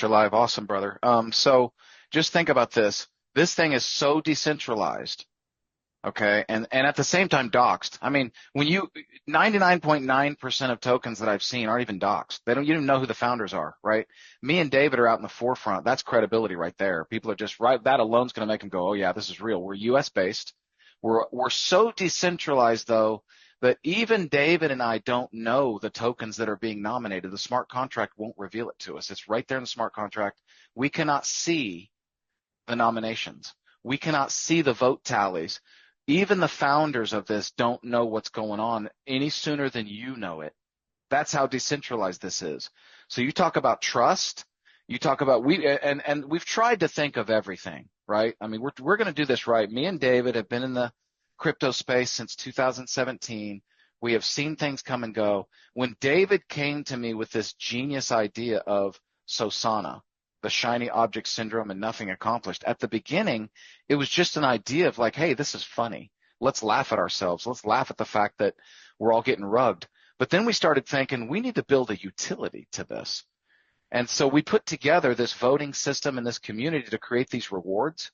You're live. Awesome, brother. So just think about this. This thing is so decentralized, okay, and at the same time doxed. I mean, when you 99.9% of tokens that I've seen aren't even doxed. They don't you don't know who the founders are, right? Me and David are out in the forefront. That's credibility right there. People are just right. That alone's going to make them go, oh yeah, this is real. We're U.S. based. We're so decentralized though that even David and I don't know the tokens that are being nominated. The smart contract won't reveal it to us. It's right there in the smart contract. We cannot see the nominations. We cannot see the vote tallies. Even the founders of this don't know what's going on any sooner than you know it. That's how decentralized this is. So you talk about trust, you talk about and we've tried to think of everything, right? I mean, we're going to do this right. Me and David have been in the crypto space since 2017. We have seen things come and go. When David came to me with this genius idea of Sosana, the shiny object syndrome and nothing accomplished, at the beginning, it was just an idea of like, hey, this is funny. Let's laugh at ourselves. Let's laugh at the fact that we're all getting rugged. But then we started thinking we need to build a utility to this. And so we put together this voting system and this community to create these rewards.